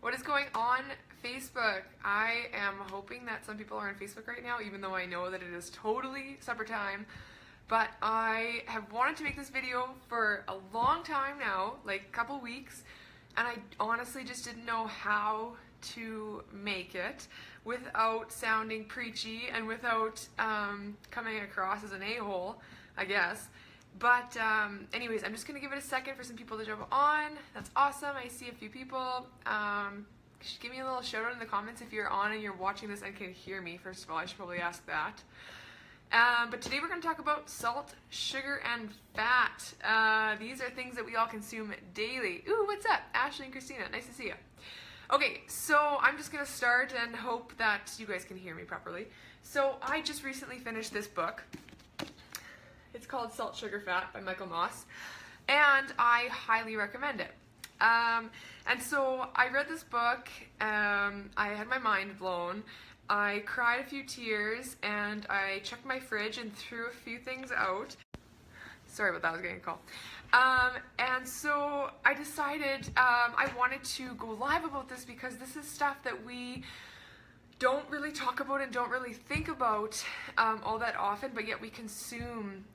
What is going on, Facebook? I am hoping that some people are on Facebook right now, even though I know that it is totally supper time. But I have wanted to make this video for a long time now, like a couple weeks, and I honestly just didn't know how to make it without sounding preachy and without coming across as an a-hole, I guess. But anyways, I'm just going to give it a second for some people to jump on. That's awesome. I see a few people. Give me a little shout out in the comments if you're on and you're watching this and can hear me. First of all, I should probably ask that. But today we're going to talk about salt, sugar, and fat. These are things that we all consume daily. Ooh, what's up? Ashley and Christina, nice to see you. Okay, so I'm just going to start and hope that you guys can hear me properly. So I just recently finished this book. It's called Salt, Sugar, Fat by Michael Moss, and I highly recommend it. And so I read this book, I had my mind blown, I cried a few tears, and I checked my fridge and threw a few things out. Sorry about that, I was getting a call. And so I decided I wanted to go live about this because this is stuff that we don't really talk about and don't really think about all that often, but yet we consume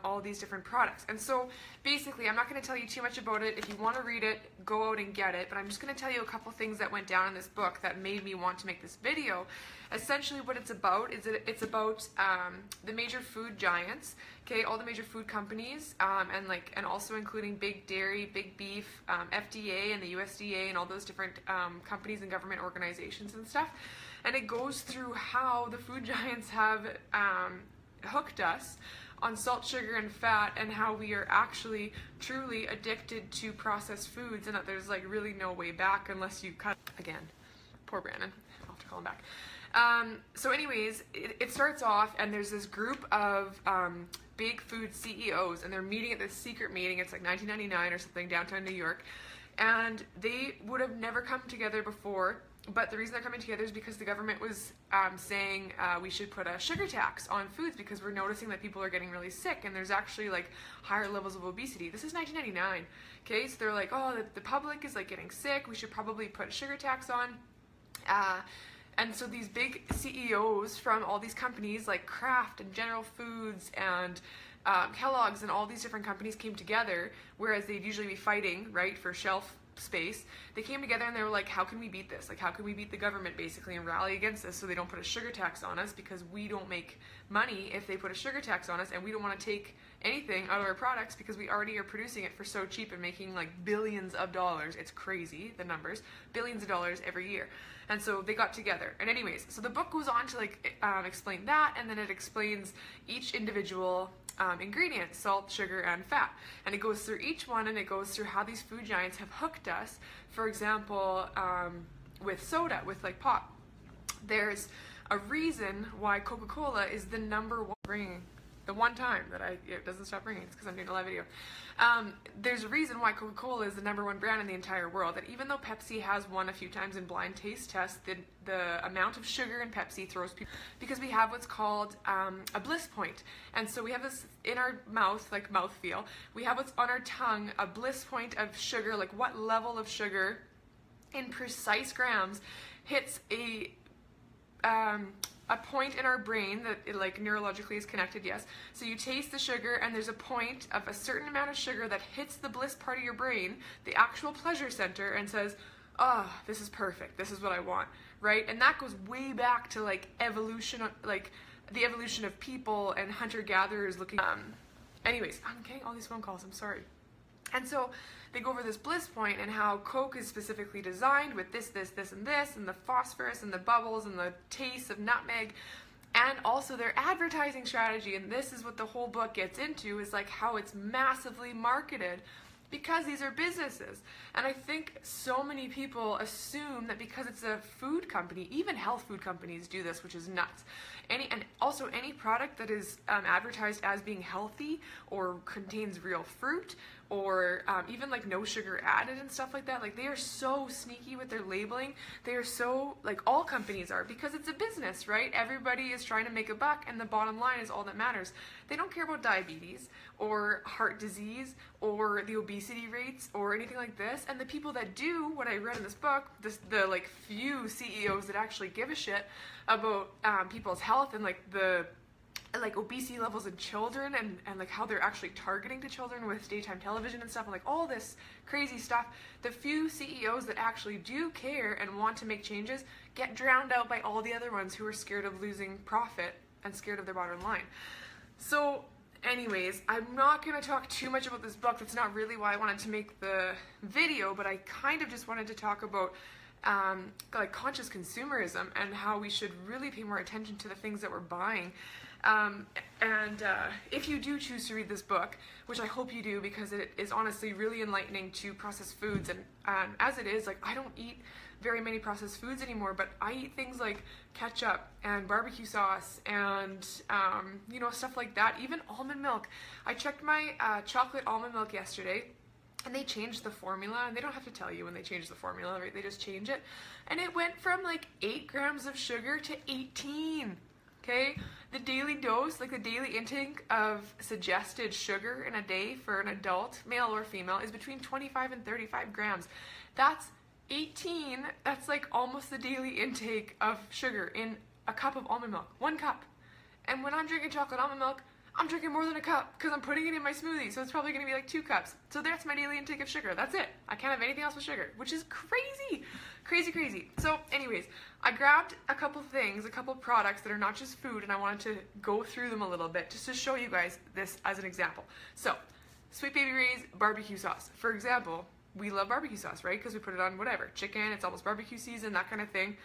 all these different products. And so basically, I'm not going to tell you too much about it. If you want to read it, go out and get it, but I'm just going to tell you a couple things that went down in this book that made me want to make this video. Essentially what it's about is it's about the major food giants, okay, all the major food companies, and also including big dairy, big beef, FDA and the USDA and all those different companies and government organizations and stuff. And it goes through how the food giants have hooked us on salt, sugar, and fat, and how we are actually truly addicted to processed foods, and that there's like really no way back unless you cut. Again, poor Brandon, I'll have to call him back. So anyways, it starts off and there's this group of big food CEOs, and they're meeting at this secret meeting. It's like 1999 or something, downtown New York, and they would have never come together before. But the reason they're coming together is because the government was saying we should put a sugar tax on foods because we're noticing that people are getting really sick and there's actually like higher levels of obesity. This is 1999, okay? So they're like, oh, the public is like getting sick, we should probably put a sugar tax on. And so these big CEOs from all these companies like Kraft and General Foods and Kellogg's and all these different companies came together, whereas they'd usually be fighting, right, for shelf space. They came together and they were like, how can we beat this? Like, how can we beat the government basically and rally against this so they don't put a sugar tax on us, because we don't make money if they put a sugar tax on us, and we don't want to take anything out of our products because we already are producing it for so cheap and making like billions of dollars. It's crazy, the numbers, billions of dollars every year. And so they got together. And anyways, so the book goes on to like explain that, and then it explains each individual ingredient, salt, sugar, and fat. And it goes through each one, and it goes through how these food giants have hooked us. For example, with soda, with like pop. There's a reason why Coca-Cola is the #1 ringing. The one time that it doesn't stop ringing, it's because I'm doing a live video. There's a reason why Coca-Cola is the #1 brand in the entire world. That even though Pepsi has won a few times in blind taste tests, the amount of sugar in Pepsi throws people, because we have what's called a bliss point. And so we have this in our mouth, like mouthfeel. We have what's on our tongue, a bliss point of sugar, like what level of sugar in precise grams hits a point in our brain that it like neurologically is connected, yes. So you taste the sugar and there's a point of a certain amount of sugar that hits the bliss part of your brain, the actual pleasure center, and says, oh, this is perfect, this is what I want, right? And that goes way back to like evolution, like the evolution of people and hunter-gatherers looking. Anyways, I'm getting all these phone calls, I'm sorry. And so they go over this bliss point and how Coke is specifically designed with this, and this, and the phosphorus and the bubbles and the taste of nutmeg, and also their advertising strategy. And this is what the whole book gets into, is like how it's massively marketed, because these are businesses. And I think so many people assume that because it's a food company, even health food companies do this, which is nuts. And also any product that is advertised as being healthy or contains real fruit or even like no sugar added and stuff like that. Like, they are so sneaky with their labeling. They are so, like, all companies are, because it's a business, right? Everybody is trying to make a buck, and the bottom line is all that matters. They don't care about diabetes or heart disease or the obesity rates or anything like this. And the people that do, what I read in this book, the like few CEOs that actually give a shit about people's health and like the obesity levels in children, and like how they're actually targeting to children with daytime television and stuff, and like all this crazy stuff, the few CEOs that actually do care and want to make changes get drowned out by all the other ones who are scared of losing profit and scared of their bottom line. So anyways, I'm not going to talk too much about this book. That's not really why I wanted to make the video, but I kind of just wanted to talk about like conscious consumerism and how we should really pay more attention to the things that we're buying. If you do choose to read this book, which I hope you do, because it is honestly really enlightening to processed foods, and as it is, like, I don't eat very many processed foods anymore, but I eat things like ketchup and barbecue sauce and you know, stuff like that, even almond milk. I checked my chocolate almond milk yesterday, and they changed the formula, and they don't have to tell you when they change the formula, right? They just change it, and it went from like 8 grams of sugar to 18. Okay, the daily dose, like the daily intake of suggested sugar in a day for an adult, male or female, is between 25 and 35 grams. That's 18, that's like almost the daily intake of sugar in a cup of almond milk, 1 cup. And when I'm drinking chocolate almond milk, I'm drinking more than a cup because I'm putting it in my smoothie, so it's probably going to be like 2 cups. So that's my daily intake of sugar. That's it. I can't have anything else with sugar, which is crazy. Crazy, crazy. So anyways, I grabbed a couple things, a couple products that are not just food, and I wanted to go through them a little bit just to show you guys this as an example. So, Sweet Baby Ray's barbecue sauce. For example, we love barbecue sauce, right? Because we put it on whatever, chicken, it's almost barbecue season, that kind of thing.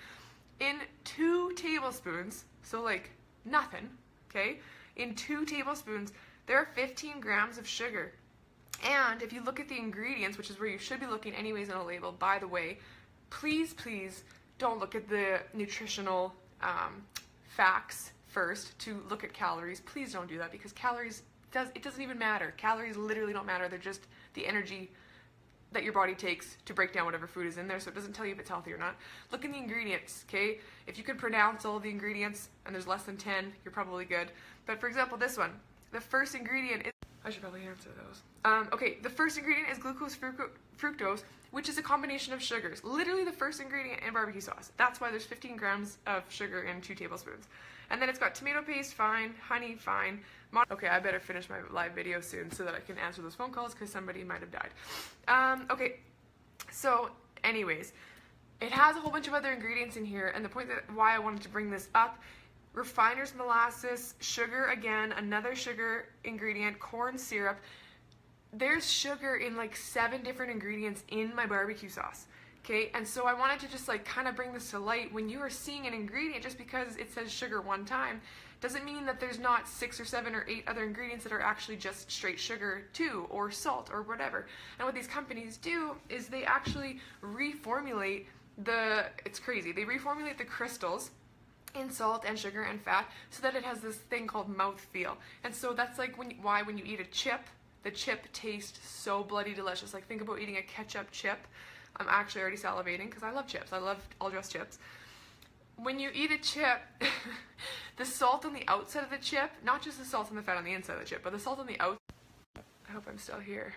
In 2 tablespoons, so like nothing, okay? In 2 tablespoons, there are 15 grams of sugar. And if you look at the ingredients, which is where you should be looking anyways on a label, by the way, please, please don't look at the nutritional facts first to look at calories. Please don't do that, because calories, it doesn't even matter. Calories literally don't matter. They're just the energy that your body takes to break down whatever food is in there, so it doesn't tell you if it's healthy or not. Look in the ingredients, okay? If you can pronounce all the ingredients and there's less than 10, you're probably good. But for example, this one, the first ingredient is, I should probably answer those. Okay, the first ingredient is glucose fructose, which is a combination of sugars. Literally the first ingredient in barbecue sauce. That's why there's 15 grams of sugar in 2 tablespoons. And then it's got tomato paste, fine, honey, fine. Okay, I better finish my live video soon so that I can answer those phone calls, because somebody might have died. Okay, so anyways, it has a whole bunch of other ingredients in here, and the point that why I wanted to bring this up: refiner's molasses, sugar again, another sugar ingredient, corn syrup. There's sugar in like 7 different ingredients in my barbecue sauce. Okay, and so I wanted to just like kind of bring this to light. When you are seeing an ingredient, just because it says sugar one time, doesn't mean that there's not 6 or 7 or 8 other ingredients that are actually just straight sugar too, or salt or whatever. And what these companies do is they actually reformulate it's crazy, they reformulate the crystals in salt and sugar and fat so that it has this thing called mouthfeel. And so that's like why when you eat a chip, the chip tastes so bloody delicious. Like, think about eating a ketchup chip. I'm actually already salivating because I love chips. I love all dressed chips. When you eat a chip, the salt on the outside of the chip, not just the salt and the fat on the inside of the chip, but the salt on the outside. I hope I'm still here.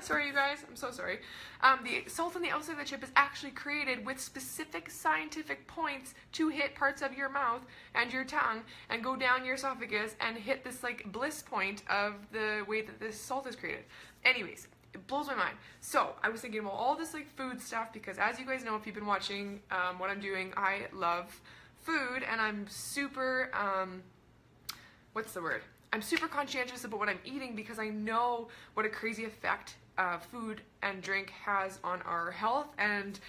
Sorry you guys, I'm so sorry. The salt on the outside of the chip is actually created with specific scientific points to hit parts of your mouth and your tongue and go down your esophagus and hit this like bliss point of the way that this salt is created. Anyways, it blows my mind. So I was thinking about all this like food stuff, because as you guys know, if you've been watching what I'm doing, I love food, and I'm super, what's the word? I'm super conscientious about what I'm eating, because I know what a crazy effect food and drink has on our health, and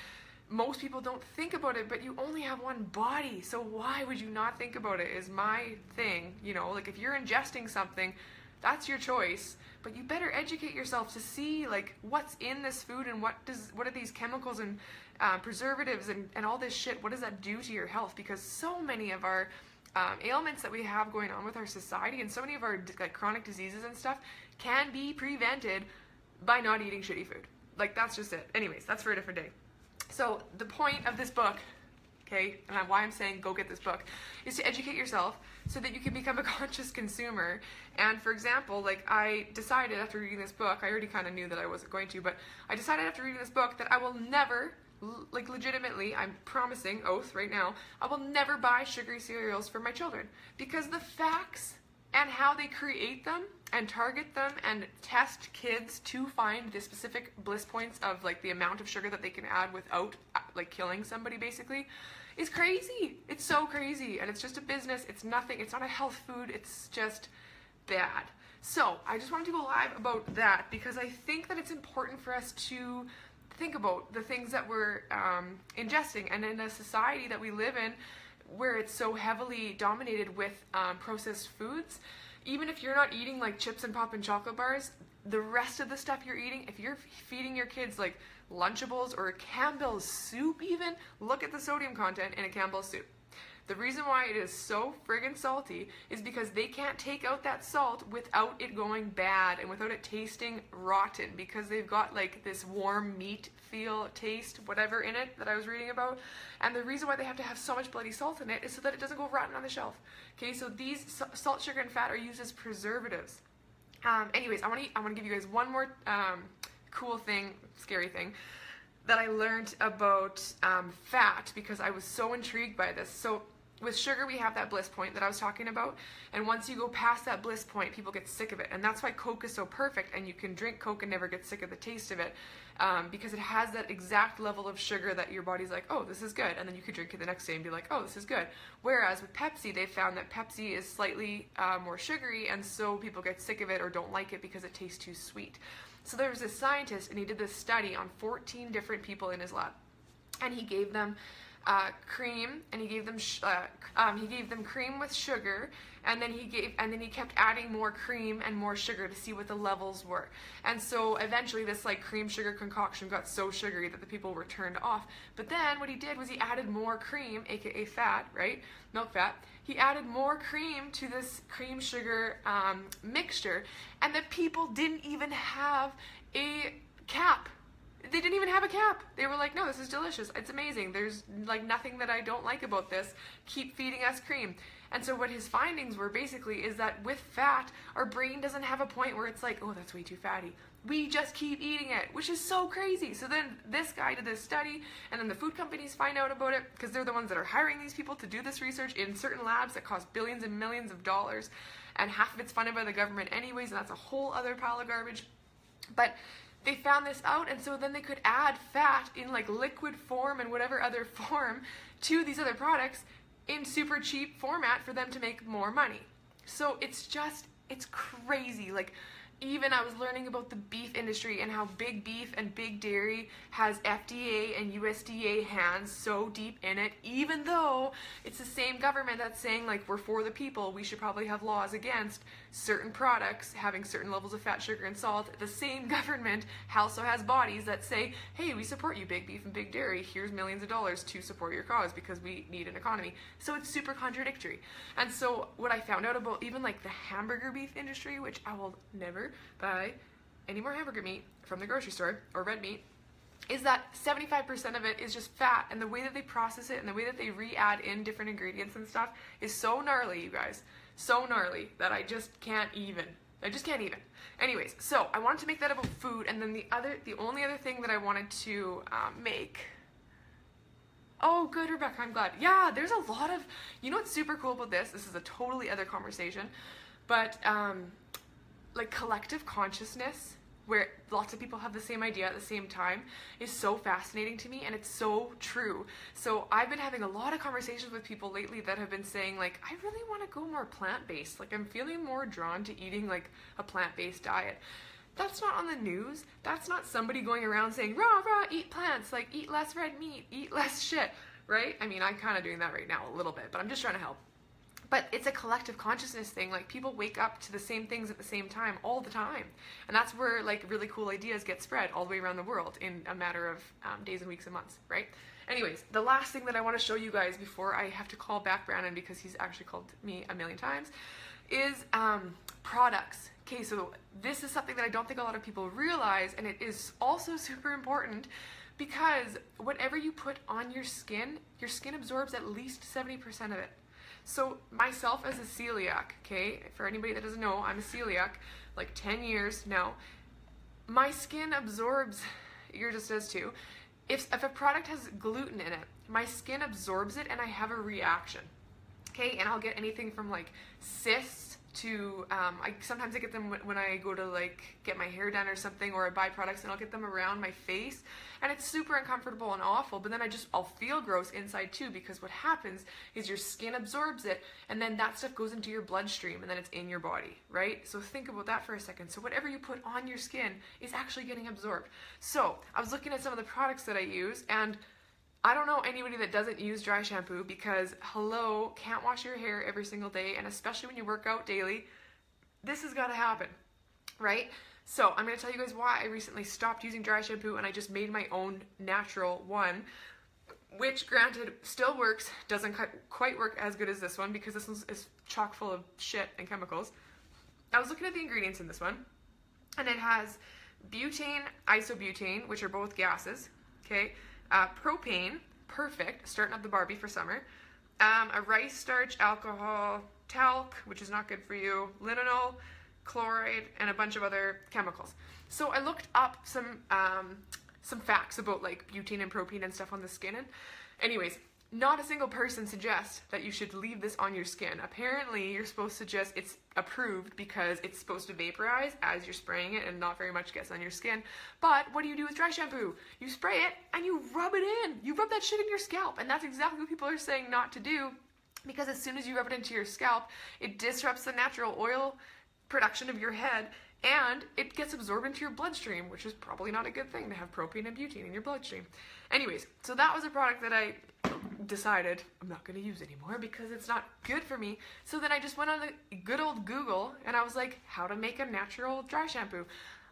most people don't think about it, but you only have one body, so why would you not think about it, is my thing. You know, like, if you're ingesting something, that's your choice, but you better educate yourself to see like what's in this food, and what are these chemicals and preservatives and all this shit, what does that do to your health? Because so many of our ailments that we have going on with our society, and so many of our like chronic diseases and stuff, can be prevented by not eating shitty food. Like, that's just it. Anyways, that's for a different day. So the point of this book, okay, and why I'm saying go get this book, is to educate yourself so that you can become a conscious consumer. And for example, like, I decided after reading this book, I already kind of knew that I wasn't going to, but I decided after reading this book that I will never, like, legitimately, I'm promising, oath right now, I will never buy sugary cereals for my children, because the facts and how they create them and target them and test kids to find the specific bliss points of, like, the amount of sugar that they can add without, like, killing somebody basically, is crazy. It's so crazy, and it's just a business. It's nothing. It's not a health food. It's just bad. So I just wanted to go live about that because I think that it's important for us to think about the things that we're ingesting, and in a society that we live in where it's so heavily dominated with processed foods, even if you're not eating like chips and pop and chocolate bars, the rest of the stuff you're eating, if you're feeding your kids like Lunchables or Campbell's soup even, look at the sodium content in a Campbell's soup. The reason why it is so friggin' salty is because they can't take out that salt without it going bad and without it tasting rotten, because they've got like this warm meat feel, taste, whatever in it that I was reading about. And the reason why they have to have so much bloody salt in it is so that it doesn't go rotten on the shelf. Okay, so these salt, sugar, and fat are used as preservatives. Anyways, I want to give you guys one more cool thing, scary thing, that I learned about fat, because I was so intrigued by this. So with sugar, we have that bliss point that I was talking about, and once you go past that bliss point, people get sick of it, and that's why Coke is so perfect, and you can drink Coke and never get sick of the taste of it, because it has that exact level of sugar that your body's like, oh, this is good, and then you could drink it the next day and be like, oh, this is good. Whereas with Pepsi, they found that Pepsi is slightly more sugary, and so people get sick of it or don't like it because it tastes too sweet. So there was this scientist, and he did this study on 14 different people in his lab, and he gave them cream, and he gave them cream with sugar, and then he kept adding more cream and more sugar to see what the levels were. And so eventually this like cream sugar concoction got so sugary that the people were turned off. But then what he did was he added more cream, aka fat, right? Milk fat. He added more cream to this cream sugar mixture, and the people didn't even have a cap. They didn't even have a cap. They were like, no, this is delicious. It's amazing. There's like nothing that I don't like about this. Keep feeding us cream. And so what his findings were basically is that with fat, our brain doesn't have a point where it's like, oh, that's way too fatty. We just keep eating it, which is so crazy. So then this guy did this study, and then the food companies find out about it, because they're the ones that are hiring these people to do this research in certain labs that cost billions and millions of dollars, and half of it's funded by the government anyways, and that's a whole other pile of garbage. But they found this out, and so then they could add fat in like liquid form and whatever other form to these other products in super cheap format for them to make more money. So it's crazy. Like, even I was learning about the beef industry and how big beef and big dairy has FDA and USDA hands so deep in it, even though it's the same government that's saying, like, we're for the people, we should probably have laws against certain products having certain levels of fat, sugar, and salt. The same government also has bodies that say, hey, we support you, big beef and big dairy, here's millions of dollars to support your cause because we need an economy. So it's super contradictory. And so what I found out about even like the hamburger beef industry, which I will never buy any more hamburger meat from the grocery store, or red meat, is that 75% of it is just fat, and the way that they process it and the way that they re-add in different ingredients and stuff is so gnarly, you guys. So gnarly that I just can't even. Anyways, so I wanted to make that about food, and then the only other thing that I wanted to make. Oh, good, Rebecca, I'm glad. Yeah, there's a lot of, you know what's super cool about this? This is a totally other conversation, but like collective consciousness, where lots of people have the same idea at the same time, is so fascinating to me, and it's so true. So I've been having a lot of conversations with people lately that have been saying, like, I really want to go more plant-based. Like, I'm feeling more drawn to eating like a plant-based diet. That's not on the news. That's not somebody going around saying, rah, rah, eat plants, like eat less red meat, eat less shit, right? I mean, I'm kind of doing that right now a little bit, but I'm just trying to help. But it's a collective consciousness thing. Like, people wake up to the same things at the same time all the time. And that's where like really cool ideas get spread all the way around the world in a matter of days and weeks and months, right? Anyways, the last thing that I want to show you guys before I have to call back Brandon, because he's actually called me a million times, is products. Okay, so this is something that I don't think a lot of people realize, and it is also super important because whatever you put on your skin absorbs at least 70% of it. So myself as a celiac, okay, for anybody that doesn't know, I'm a celiac, like 10 years now. My skin absorbs, yours just does too. If a product has gluten in it, my skin absorbs it and I have a reaction. Okay, and I'll get anything from like cysts to, sometimes I get them when I go to like get my hair done or something, or I buy products and I'll get them around my face, and it's super uncomfortable and awful, but then I'll feel gross inside too, because what happens is your skin absorbs it and then that stuff goes into your bloodstream and then it's in your body, right? So think about that for a second. So whatever you put on your skin is actually getting absorbed. So I was looking at some of the products that I use, and I don't know anybody that doesn't use dry shampoo, because hello, can't wash your hair every single day, and especially when you work out daily, this has got to happen, right? So I'm going to tell you guys why I recently stopped using dry shampoo and I just made my own natural one, which granted still works, doesn't quite work as good as this one because this one is chock full of shit and chemicals. I was looking at the ingredients in this one, and it has butane, isobutane, which are both gases, okay? Propane, perfect, starting up the Barbie for summer. A rice starch, alcohol, talc, which is not good for you, linalool, chloride, and a bunch of other chemicals. So I looked up some facts about like butane and propane and stuff on the skin. And anyways, not a single person suggests that you should leave this on your skin. Apparently, you're supposed to it's approved because it's supposed to vaporize as you're spraying it and not very much gets on your skin. But what do you do with dry shampoo? You spray it and you rub it in. You rub that shit in your scalp. And that's exactly what people are saying not to do, because as soon as you rub it into your scalp, it disrupts the natural oil production of your head, and it gets absorbed into your bloodstream, which is probably not a good thing to have propane and butane in your bloodstream. Anyways, so that was a product that I decided I'm not going to use anymore because it's not good for me. So then I just went on the good old Google and I was like, how to make a natural dry shampoo.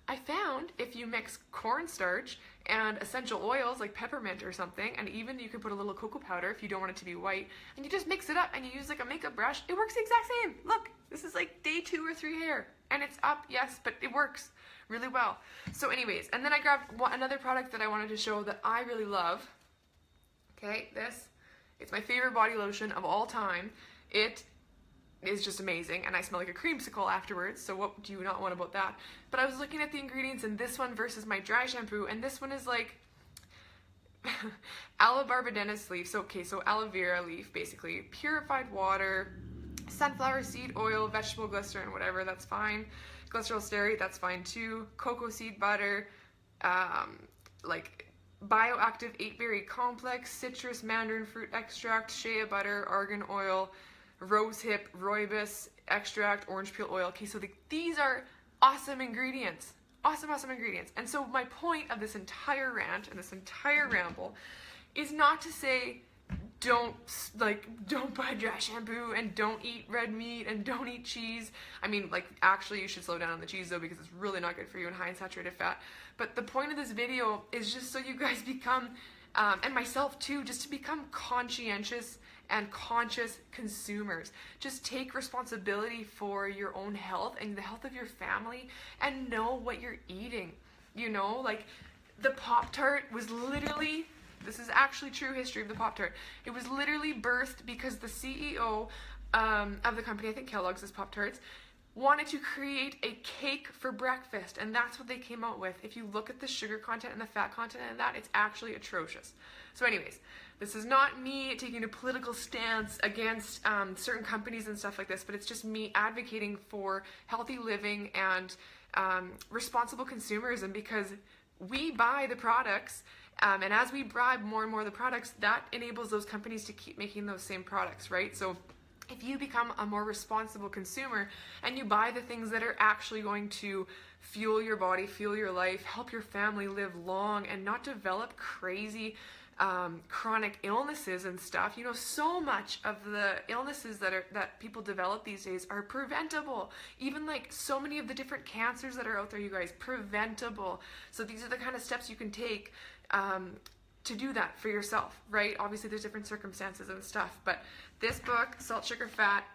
I found if you mix cornstarch and essential oils like peppermint or something, and even you can put a little cocoa powder if you don't want it to be white, and you just mix it up and you use like a makeup brush, it works the exact same. Look, this is like day 2 or 3 hair, and it's up, yes, but it works really well. So anyways, and then I grabbed another product that I wanted to show that I really love. Okay, it's my favorite body lotion of all time. It is just amazing, and I smell like a creamsicle afterwards, so what do you not want about that? But I was looking at the ingredients in this one versus my dry shampoo, and this one is like aloe barbadensis leaf, so aloe vera leaf, basically, purified water, sunflower seed oil, vegetable glycerin, whatever, that's fine, glycerol stearate, that's fine too, cocoa seed butter, like bioactive 8-berry complex, citrus mandarin fruit extract, shea butter, argan oil, rosehip, rooibos extract, orange peel oil. Okay, so these are awesome ingredients. Awesome ingredients. And so my point of this entire rant and this entire ramble is not to say don't buy dry shampoo and don't eat red meat and don't eat cheese. I mean, like, actually you should slow down on the cheese though, because it's really not good for you and high in saturated fat. But the point of this video is just so you guys become, and myself too, just to become conscientious and conscious consumers. Just take responsibility for your own health and the health of your family, and know what you're eating. You know, like the Pop-Tart was literally, this is actually true history of the Pop-Tart. It was literally birthed because the CEO of the company, I think Kellogg's is Pop-Tarts, wanted to create a cake for breakfast, and that's what they came out with. If you look at the sugar content and the fat content in that, it's actually atrocious. So anyways, this is not me taking a political stance against certain companies and stuff like this, but it's just me advocating for healthy living and responsible consumerism, because we buy the products, and as we buy more and more of the products, that enables those companies to keep making those same products, right? So if you become a more responsible consumer and you buy the things that are actually going to fuel your body, fuel your life, help your family live long and not develop crazy chronic illnesses and stuff, you know, so much of the illnesses that people develop these days are preventable. Even like so many of the different cancers that are out there, you guys, preventable. So these are the kind of steps you can take to do that for yourself, right? Obviously there's different circumstances and stuff, but this book, Salt, Sugar, Fat,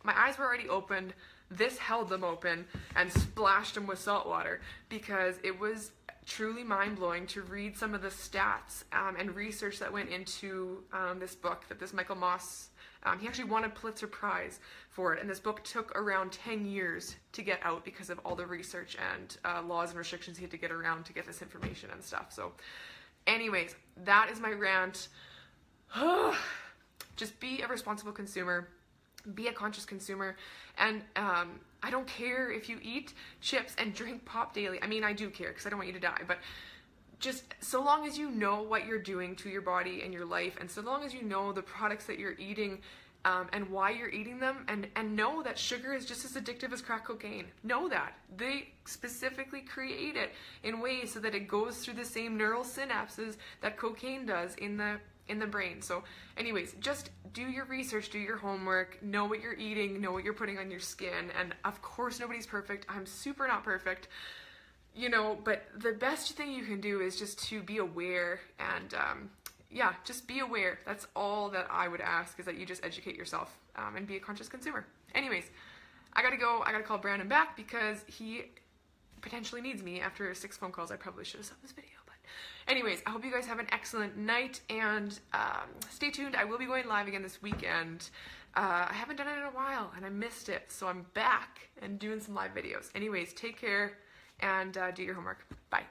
my eyes were already opened This held them open and splashed them with salt water, because it was truly mind-blowing to read some of the stats and research that went into this book that this Michael Moss, he actually won a Pulitzer Prize for it, and this book took around 10 years to get out because of all the research and laws and restrictions he had to get around to get this information and stuff. So anyways, that is my rant. Just be a responsible consumer, be a conscious consumer, and I don't care if you eat chips and drink pop daily. I mean, I do care because I don't want you to die, but just so long as you know what you're doing to your body and your life, and so long as you know the products that you're eating and why you're eating them, and know that sugar is just as addictive as crack cocaine. Know that. They specifically create it in ways so that it goes through the same neural synapses that cocaine does in the brain. So anyways, just do your research, do your homework, know what you're eating, know what you're putting on your skin, and of course nobody's perfect. I'm super not perfect, you know, but the best thing you can do is just to be aware, and yeah, just be aware. That's all that I would ask, is that you just educate yourself and be a conscious consumer. Anyways, I gotta go. I gotta call Brandon back because he potentially needs me after 6 phone calls. I probably should have stopped this video. Anyways, I hope you guys have an excellent night, and stay tuned. I will be going live again this weekend. I haven't done it in a while, and I missed it, so I'm back and doing some live videos. Anyways, take care, and do your homework. Bye.